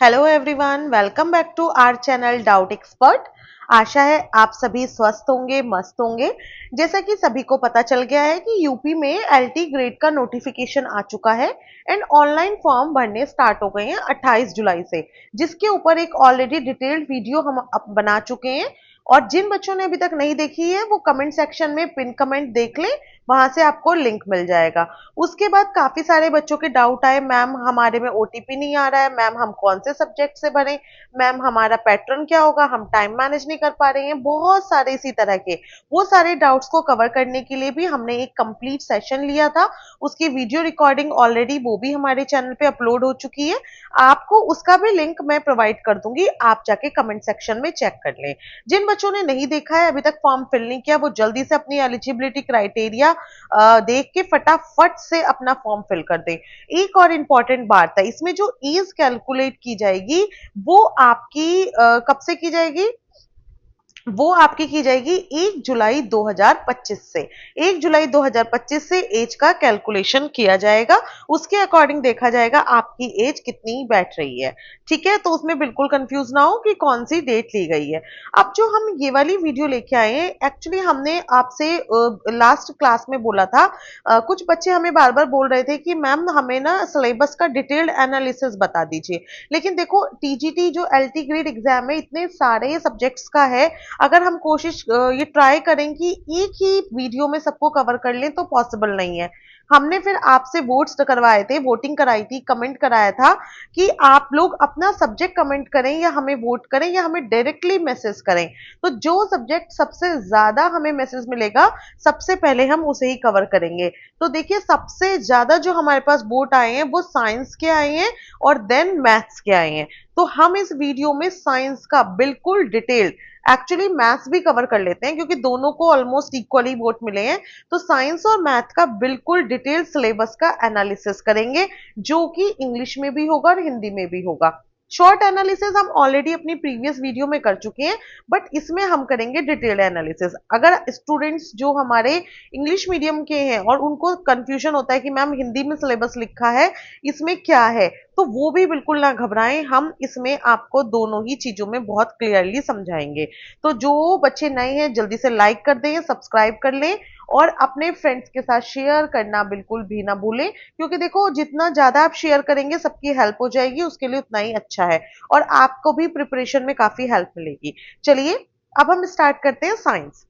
Hello everyone, welcome back to our channel doubt expert. आशा है आप सभी स्वस्थ होंगे, मस्त होंगे। जैसा कि सभी को पता चल गया है कि यूपी में एलटी ग्रेड का नोटिफिकेशन आ चुका है एंड ऑनलाइन फॉर्म भरने स्टार्ट हो गए हैं 28 जुलाई से, जिसके ऊपर एक ऑलरेडी डिटेल्ड वीडियो हम बना चुके हैं। और जिन बच्चों ने अभी तक नहीं देखी है वो कमेंट सेक्शन में पिन कमेंट देख लें, वहां से आपको लिंक मिल जाएगा। उसके बाद काफी सारे बच्चों के डाउट आए, मैम हमारे में ओटीपी नहीं आ रहा है, मैम हम कौन से सब्जेक्ट से भरें, मैम हमारा पैटर्न क्या होगा, हम टाइम मैनेज नहीं कर पा रहे हैं, बहुत सारे इसी तरह के। वो सारे डाउट्स को कवर करने के लिए भी हमने एक कंप्लीट सेशन लिया था। उसकी वीडियो रिकॉर्डिंग ऑलरेडी वो भी हमारे चैनल पे अपलोड हो चुकी है। आपको उसका भी लिंक मैं प्रोवाइड कर दूंगी, आप जाके कमेंट सेक्शन में चेक कर लें। जिन बच्चों ने नहीं देखा है, अभी तक फॉर्म फिल नहीं किया, वो जल्दी से अपनी एलिजिबिलिटी क्राइटेरिया देख के फटाफट से अपना फॉर्म फिल कर दें। एक और इम्पॉर्टेंट बात है, इसमें जो एज कैलकुलेट की जाएगी वो आपकी कब से की जाएगी, वो आपकी की जाएगी 1 जुलाई 2025 से। 1 जुलाई 2025 से एज का कैलकुलेशन किया जाएगा। उसके अकॉर्डिंग देखा जाएगा आपकी एज कितनी बैठ रही है। ठीक है, तो उसमें बिल्कुल कंफ्यूज ना हो कि कौन सी डेट ली गई है। अब जो हम ये वाली वीडियो लेके आए हैं, एक्चुअली हमने आपसे लास्ट क्लास में बोला था। कुछ बच्चे हमें बार बार बोल रहे थे कि मैम हमें ना सिलेबस का डिटेल्ड एनालिसिस बता दीजिए। लेकिन देखो, टीजीटी जो एलटी ग्रेड एग्जाम है, इतने सारे सब्जेक्ट्स का है। अगर हम कोशिश ये ट्राई करें कि एक ही वीडियो में सबको कवर कर लें तो पॉसिबल नहीं है। हमने फिर आपसे वोट्स करवाए थे, वोटिंग कराई थी, कमेंट कराया था कि आप लोग अपना सब्जेक्ट कमेंट करें या हमें वोट करें या हमें डायरेक्टली मैसेज करें। तो जो सब्जेक्ट सबसे ज्यादा हमें मैसेज मिलेगा, सबसे पहले हम उसे ही कवर करेंगे। तो देखिए, सबसे ज्यादा जो हमारे पास वोट आए हैं वो साइंस के आए हैं और देन मैथ्स के आए हैं। तो हम इस वीडियो में साइंस का बिल्कुल डिटेल्ड, एक्चुअली मैथ्स भी कवर कर लेते हैं क्योंकि दोनों को ऑलमोस्ट इक्वली वोट मिले हैं। तो साइंस और मैथ का बिल्कुल डिटेल सिलेबस का एनालिसिस करेंगे, जो कि इंग्लिश में भी होगा और हिंदी में भी होगा। शॉर्ट एनालिसिस हम ऑलरेडी अपनी प्रीवियस वीडियो में कर चुके हैं, बट इसमें हम करेंगे डिटेल्ड एनालिसिस। अगर स्टूडेंट्स जो हमारे इंग्लिश मीडियम के हैं और उनको कंफ्यूजन होता है कि मैम हिंदी में सिलेबस लिखा है, इसमें क्या है, तो वो भी बिल्कुल ना घबराएं, हम इसमें आपको दोनों ही चीजों में बहुत क्लियरली समझाएंगे। तो जो बच्चे नए हैं जल्दी से लाइक कर दें, सब्सक्राइब कर लें और अपने फ्रेंड्स के साथ शेयर करना बिल्कुल भी ना भूलें, क्योंकि देखो जितना ज्यादा आप शेयर करेंगे सबकी हेल्प हो जाएगी, उसके लिए उतना ही अच्छा है और आपको भी प्रिपरेशन में काफी हेल्प मिलेगी। चलिए, अब हम स्टार्ट करते हैं साइंस।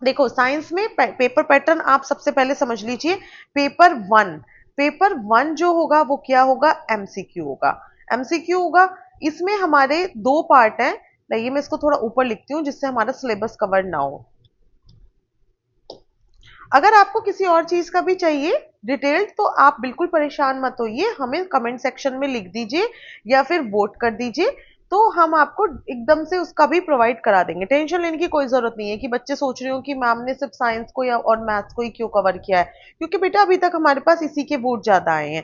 देखो, साइंस में पेपर पैटर्न आप सबसे पहले समझ लीजिए। पेपर वन, पेपर वन जो होगा वो क्या होगा, एमसीक्यू होगा। एमसीक्यू होगा, इसमें हमारे दो पार्ट हैं। लाइए मैं इसको थोड़ा ऊपर लिखती हूँ जिससे हमारा सिलेबस कवर ना हो। अगर आपको किसी और चीज का भी चाहिए डिटेल्ड, तो आप बिल्कुल परेशान मत होइए, हमें कमेंट सेक्शन में लिख दीजिए या फिर वोट कर दीजिए, तो हम आपको एकदम से उसका भी प्रोवाइड करा देंगे। टेंशन लेने की कोई जरूरत नहीं है कि बच्चे सोच रहे हो कि मैम ने सिर्फ साइंस को या और मैथ्स को ही क्यों कवर किया है, क्योंकि बेटा अभी तक हमारे पास इसी के वोट ज्यादा आए हैं।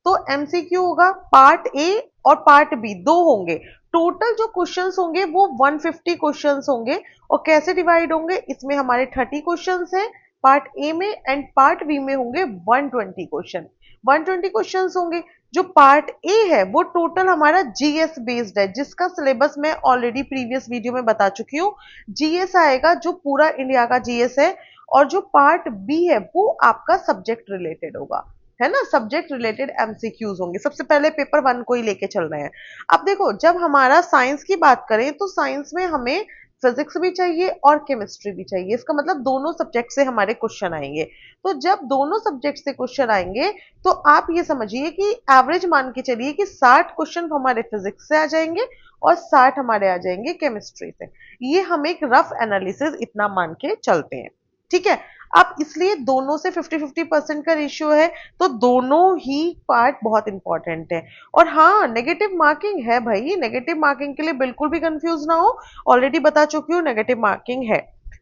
तो एमसीक्यू होगा, पार्ट ए और पार्ट बी दो होंगे। टोटल जो क्वेश्चंस होंगे वो 150 क्वेश्चंस होंगे। और कैसे डिवाइड होंगे, इसमें हमारे 30 क्वेश्चंस हैं पार्ट ए में एंड पार्ट बी में होंगे 120 क्वेश्चन। 120 क्वेश्चंस होंगे। जो पार्ट ए है वो टोटल हमारा जीएस बेस्ड है, जिसका सिलेबस मैं ऑलरेडी प्रीवियस वीडियो में बता चुकी हूँ। जीएस आएगा जो पूरा इंडिया का जीएस है। और जो पार्ट बी है वो आपका सब्जेक्ट रिलेटेड होगा, है ना, सब्जेक्ट रिलेटेड एमसीक्यूज होंगे। सबसे पहले पेपर वन को ही लेके चल रहे हैं। अब देखो, जब हमारा साइंस की बात करें तो साइंस में हमें फिजिक्स भी चाहिए और केमिस्ट्री भी चाहिए। इसका मतलब दोनों सब्जेक्ट से हमारे क्वेश्चन आएंगे। तो जब दोनों सब्जेक्ट से क्वेश्चन आएंगे तो आप ये समझिए कि एवरेज मान के चलिए कि 60 क्वेश्चन हमारे फिजिक्स से आ जाएंगे और 60 हमारे आ जाएंगे केमिस्ट्री से। ये हम एक रफ एनालिसिस इतना मान के चलते हैं। ठीक है, अब इसलिए दोनों से 50-50% का रेशियो है, तो दोनों ही पार्ट बहुत इंपॉर्टेंट है। और हाँ, नेगेटिव मार्किंग है भाई, नेगेटिव मार्किंग के लिए बिल्कुल भी कंफ्यूज ना हो, ऑलरेडी बता चुकी हूँ नेगेटिव मार्किंग है।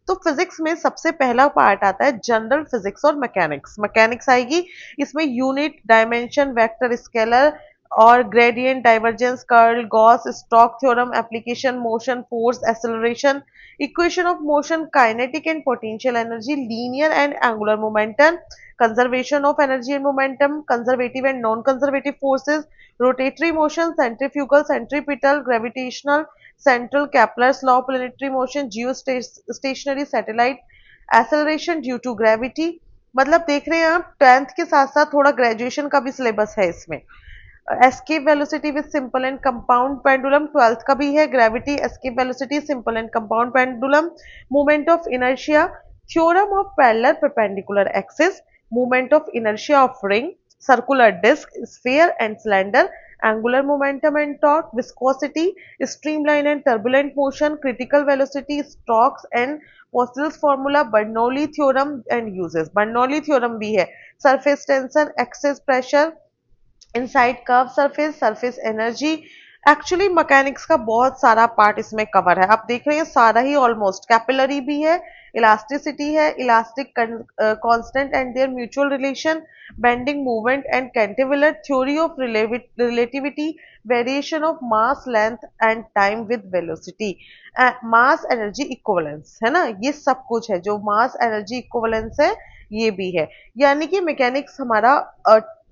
तो फिजिक्स में सबसे पहला पार्ट आता है जनरल फिजिक्स और मैकेनिक्स। मैकेनिक्स आएगी, इसमें यूनिट, डायमेंशन, वेक्टर, स्केलर और gradient, divergence, curl, Gauss, Stokes theorem, application, motion, force, acceleration, equation of motion, kinetic and potential energy, linear and angular momentum, conservation of energy and momentum, conservative and non-conservative forces, rotatory motion, centrifugal, centripetal, gravitational, central, Kepler's law, planetary motion, geostationary, satellite, acceleration due to gravity। मतलब देख रहे हैं आप 10th के साथ साथ थोड़ा graduation का भी सिलेबस है इसमें। escape velocity with simple and compound pendulum 12th का भी है। gravity, escape velocity, simple and compound pendulum, moment of inertia, theorem of parallel perpendicular axis, moment of inertia of ring, circular disc, sphere and cylinder, angular momentum and torque, viscosity, streamline and turbulent motion, critical velocity, Stokes and Poiseuille's formula, Bernoulli theorem and uses। Bernoulli theorem भी है। surface tension, excess pressure, inside curve surface, surface energy. Actually mechanics का बहुत सारा part इसमें cover है। आप देख रहे हैं सारा ही ऑलमोस्ट। कैपिलरी भी है, इलास्टिसिटी है, elastic constant and their mutual relation, bending movement and cantilever, theory of relativity, variation of mass length and time with velocity, mass energy equivalence, है ना। ये सब कुछ है जो मास एनर्जी इक्विवेलेंस है, ये भी है। यानी कि मैकेनिक्स हमारा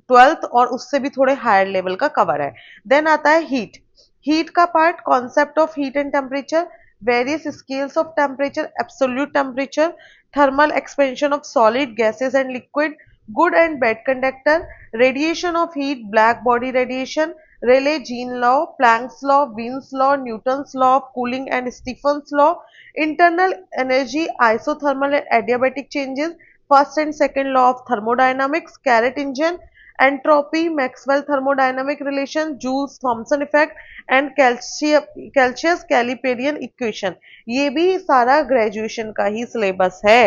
12th और उससे भी थोड़े हायर लेवल का कवर है। देन आता है हीट। हीट का part, concept of heat and temperature, various scales of temperature, absolute temperature, thermal expansion of solid, gases and liquid, good and bad conductor, radiation of heat, black body radiation, Rayleigh Jeans law, Planck's law, Wien's law, Newton's law of cooling and Stefan's law, internal energy, isothermal and adiabatic changes, first and second law of thermodynamics, carat engine, entropy, Maxwell thermodynamic relation, Joule Thomson effect and Celsius Caliparian equation। ये भी सारा graduation का ही syllabus है।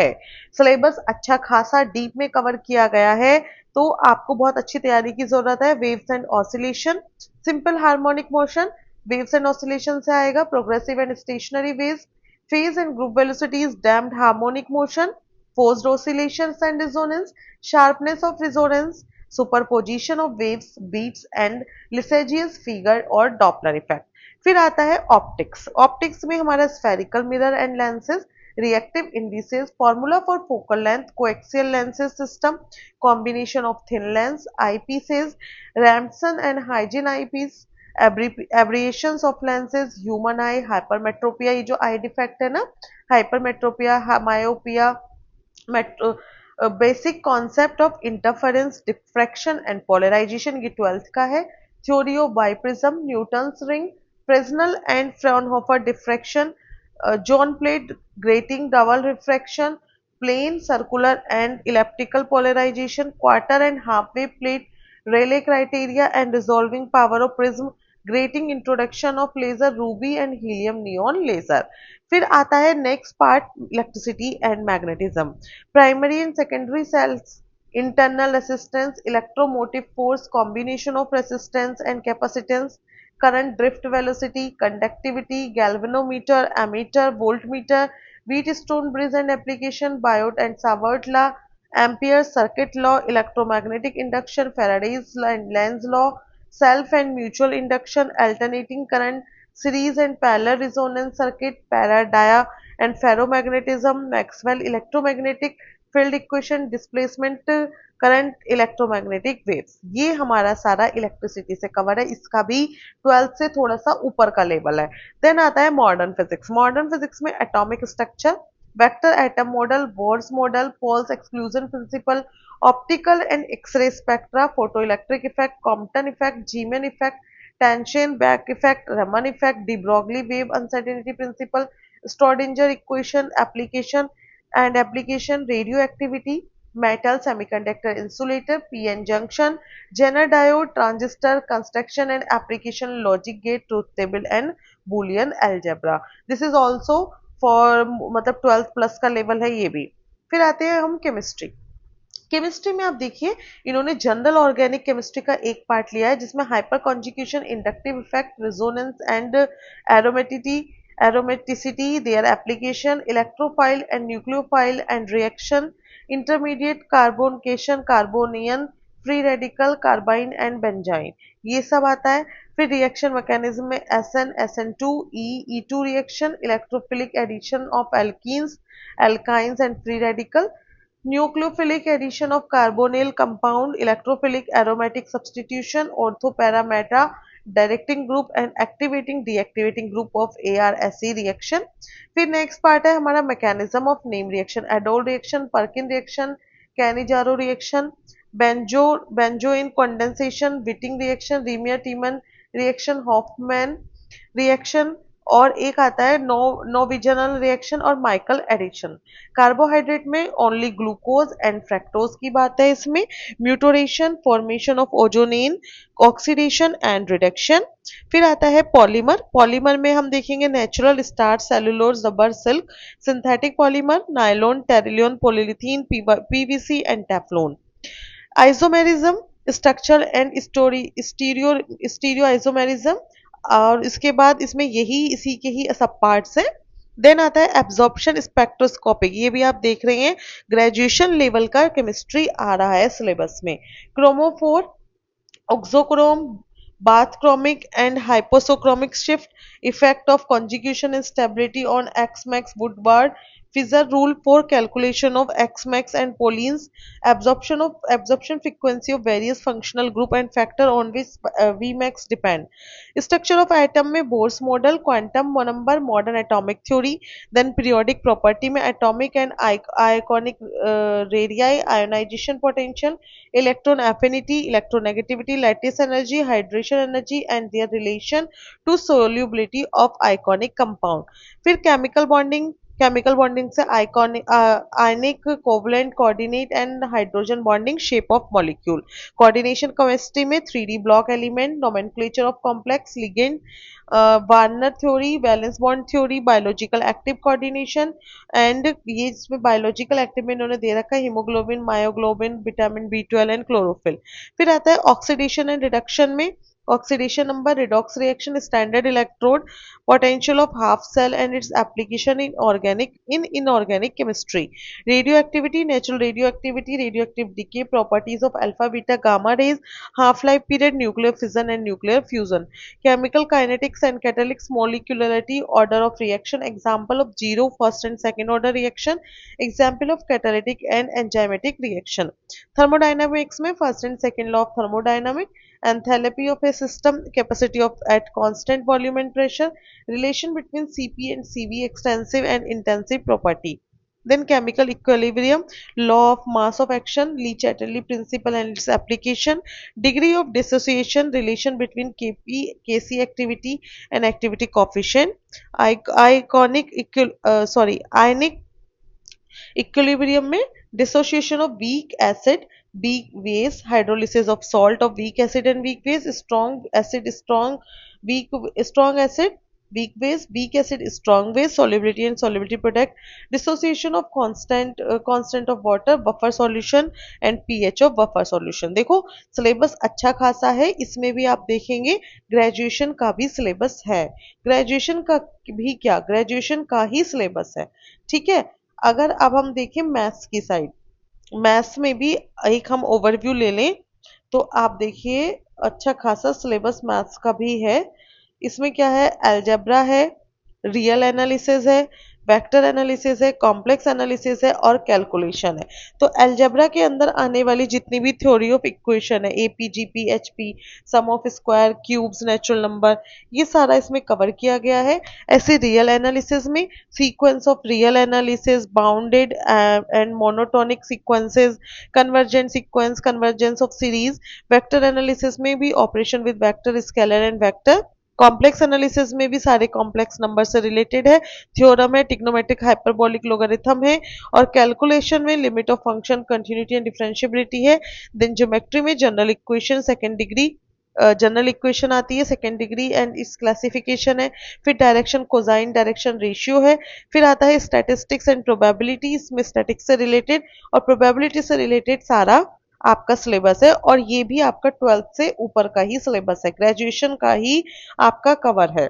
Syllabus अच्छा खासा deep में cover किया गया है, तो आपको बहुत अच्छी तैयारी की जरूरत है। Waves and oscillation, simple harmonic motion, waves and oscillation से आएगा, progressive and stationary waves, phase and group velocities, damped harmonic motion, forced oscillations and resonance, sharpness of resonance, superposition of waves, beats and Lissajous figure और Doppler effect. फिर आता है optics. Optics में हमारा spherical mirror and lenses, reactive indices, formula for focal length, coaxial lenses system, combination of thin lens, eyepieces, Ramsden and hygiene eyepiece, aberrations of lenses, human eye, hypermetropia, ये जो eye defect है ना, hypermetropia, myopia, basic concept of interference, diffraction and polarisation, ये 12th का है। Theory of biprism, Newton's ring, Fresnel and Fraunhofer diffraction, zone plate grating, double refraction, plane, circular and elliptical polarisation, quarter and half wave plate, Rayleigh criteria and resolving power of prism, grating, introduction of laser, ruby and helium neon laser. फिर आता है next part, electricity and magnetism, primary and secondary cells, internal resistance, electromotive force, combination of resistance and capacitance, current drift velocity, conductivity, galvanometer, ammeter, voltmeter, Wheatstone bridge and application, Biot and Savart law, Ampere's circuit law, electromagnetic induction, Faraday's and Lenz law, self and mutual induction, alternating current, series and parallel resonance circuit, paradia and ferromagnetism, Maxwell electromagnetic field equation, displacement current, electromagnetic waves. ये हमारा सारा electricity से cover है। इसका भी 12th से थोड़ा सा ऊपर का लेवल है। देन आता है मॉडर्न फिजिक्स। मॉडर्न फिजिक्स में atomic structure, vector atom model, Bohr's model, Pauli's exclusion principle, optical and X ray spectra, photo electric effect, Compton effect, Zeeman effect, टेंशन back effect, Raman effect, de Broglie wave uncertainty principle, Schrodinger equation, application and application, radioactivity, metal, semiconductor, insulator, PN junction, Zener diode, transistor, construction and application, logic gate, truth table and boolean algebra. This is also for मतलब 12th plus का level है ये भी। फिर आते हैं हम chemistry. Chemistry में आप देखिए इन्होंने जनरल ऑर्गेनिक केमिस्ट्री का एक पार्ट लिया है जिसमें hyper conjugation, inductive effect, resonance and aromaticity, their application, electrophile and nucleophile and reaction, intermediate carbonation, carbonion, free radical, carbine and benzene, ये सब आता है। फिर रिएक्शन मैकेनिज्म में SN, SN2, E2 reaction, electrophilic addition of alkenes, alkynes and free radical, nucleophilic addition of carbonyl compound, electrophilic aromatic substitution, orthoparameta directing group and activating deactivating group of ARSE reaction. फिर next part है हमारा mechanism of name reaction, aldol reaction, Perkin reaction, Cannizzaro reaction, benzoin condensation, Wittig reaction, Reimer Tiemann reaction, Hofmann reaction, और एक आता है Knoevenagel reaction और Michael addition. Carbohydrate में only glucose and fructose की बात है इसमें। Mutarotation, formation of osazone, oxidation and reduction. फिर आता है पॉलीमर, पॉलीमर में हम देखेंगे natural starch, cellulose, rubber, silk, synthetic polymer, nylon, टेरिलियन, पॉलीलिथीन, PVC and Teflon. Isomerism, structure and stereo isomerism, और इसके बाद इसमें यही इसी के ही सब पार्ट्स हैं। देन आता है एब्जॉर्प्शन स्पेक्ट्रोस्कोपिक, ये भी आप देख रहे हैं ग्रेजुएशन लेवल का केमिस्ट्री आ रहा है सिलेबस में। Chromophore, oxochrome, bathchromic and hyposochromic shift, effect of conjugation and stability on X-max Woodward, Fisher rule for calculation of X-max and Pauline's, absorption frequency of various functional group and factor on which Vmax depend. Structure of atom में Bohr's model, quantum number, modern atomic theory, then periodic property में atomic and ionic radii, ionization potential, electron affinity, electronegativity, lattice energy, hydration energy and their relation to solubility of ionic compound. फिर chemical bonding, chemical bonding से ionic, covalent, coordinate and hydrogen bonding, shape of molecule. Coordination chemistry में 3D block element, nomenclature of complex, ligand, Werner theory, valence bond theory, biological active coordination and ये इसमें biological active में इन्होंने दे रखा है haemoglobin, myoglobin, vitamin B12 and chlorophyll. फिर आता है ऑक्सीडेशन एंड रिडक्शन में oxidation number, redox reaction, standard electrode, potential of half cell and its application in inorganic chemistry, radioactivity, natural radioactivity, radioactive decay, properties of alpha, beta, gamma rays, half life period, nuclear fission and nuclear fusion, chemical kinetics and catalytics, molecularity, order of reaction, example of zero, first and second order reaction, example of catalytic and enzymatic reaction, thermodynamics में first and second law of thermodynamic, enthalpy of a system, capacity of at constant volume and pressure, relation between Cp and Cv, extensive and intensive property. Then chemical equilibrium, law of mass of action, Le-Chatterley principle and its application, degree of dissociation, relation between Kp, Kc activity and activity coefficient, ionic equilibrium में dissociation of weak acid, weak base, hydrolysis of salt of weak acid and weak base, strong acid, strong acid, weak base, weak acid, strong base, solubility and solubility product, dissociation of constant of water, buffer solution and pH of buffer solution। देखो syllabus अच्छा खासा है, इसमें भी आप देखेंगे graduation का भी सिलेबस है, ग्रेजुएशन का भी क्या, ग्रेजुएशन का ही सिलेबस है, ठीक है। अगर अब हम देखें मैथ्स की साइड, मैथ्स में भी एक हम ओवरव्यू ले लें तो आप देखिए अच्छा खासा सिलेबस मैथ्स का भी है। इसमें क्या है, अलजेब्रा है, रियल एनालिसिस है, वेक्टर एनालिसिस है, कॉम्प्लेक्स एनालिसिस है और कैलकुलेशन है। तो अलजेब्रा के अंदर आने वाली जितनी भी थ्योरी ऑफ इक्वेशन है, AP, GP, HP, sum of square, cubes, natural number, ये सारा इसमें कवर किया गया है। ऐसे रियल एनालिसिस में sequence of real analysis, bounded and monotonic sequences, convergent sequence, convergence of series, vector analysis में भी operation with vector, scalar and vector, complex analysis में भी सारे कॉम्प्लेक्स नंबर से रिलेटेड है, थ्योरम है, ट्रिग्नोमेट्रिक हाइपरबोलिक लोगारिथम है, और कैलकुलेशन में limit of function, continuity and differentiability है। देन ज्योमेट्री में general equation second degree, general equation आती है सेकंड डिग्री एंड इस क्लासिफिकेशन है। फिर डायरेक्शन कोसाइन डायरेक्शन रेशियो है। फिर आता है स्टैटिस्टिक्स एंड प्रोबेबिलिटी, इसमें स्टैटिक्स से रिलेटेड और प्रोबेबिलिटी से रिलेटेड सारा आपका सिलेबस है, और ये भी आपका 12th से ऊपर का ही सिलेबस है, ग्रेजुएशन का ही आपका कवर है।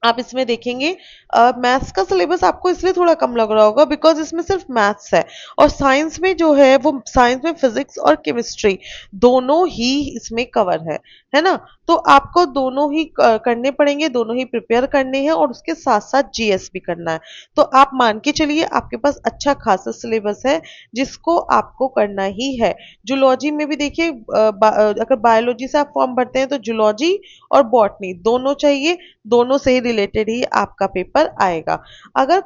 आप इसमें देखेंगे मैथ्स का सिलेबस आपको इसलिए थोड़ा कम लग रहा होगा बिकॉज इसमें सिर्फ मैथ्स है, और साइंस में जो है वो साइंस में फिजिक्स और केमिस्ट्री दोनों ही इसमें कवर है ना। तो आपको दोनों ही करने पड़ेंगे, दोनों ही प्रिपेयर करने हैं, और उसके साथ साथ जीएस भी करना है। तो आप मान के चलिए आपके पास अच्छा खासा सिलेबस है जिसको आपको करना ही है। जूलॉजी में भी देखिए अगर बायोलॉजी से आप फॉर्म भरते हैं तो जूलॉजी और बॉटनी दोनों चाहिए, दोनों से ही रिलेटेड ही आपका पेपर आएगा। अगर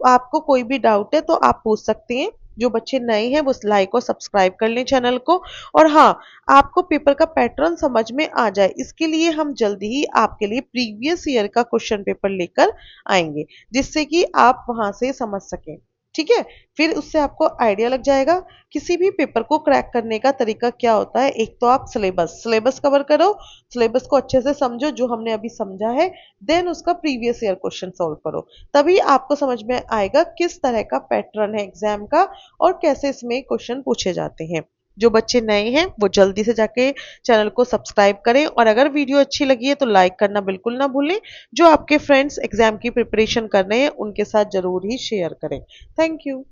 आपको कोई भी डाउट है तो आप पूछ सकते हैं। जो बच्चे नए हैं वो लाइक और सब्सक्राइब कर लें चैनल को। और हाँ, आपको पेपर का पैटर्न समझ में आ जाए इसके लिए हम जल्दी ही आपके लिए प्रीवियस ईयर का क्वेश्चन पेपर लेकर आएंगे, जिससे कि आप वहां से समझ सकें। ठीक है, फिर उससे आपको आइडिया लग जाएगा किसी भी पेपर को क्रैक करने का तरीका क्या होता है। एक तो आप सिलेबस कवर करो, सिलेबस को अच्छे से समझो जो हमने अभी समझा है, देन उसका प्रीवियस ईयर क्वेश्चन सॉल्व करो। तभी आपको समझ में आएगा किस तरह का पैटर्न है एग्जाम का और कैसे इसमें क्वेश्चन पूछे जाते हैं। जो बच्चे नए हैं वो जल्दी से जाके चैनल को सब्सक्राइब करें, और अगर वीडियो अच्छी लगी है तो लाइक करना बिल्कुल ना भूलें। जो आपके फ्रेंड्स एग्जाम की प्रिपरेशन कर रहे हैं उनके साथ जरूर ही शेयर करें। Thank you.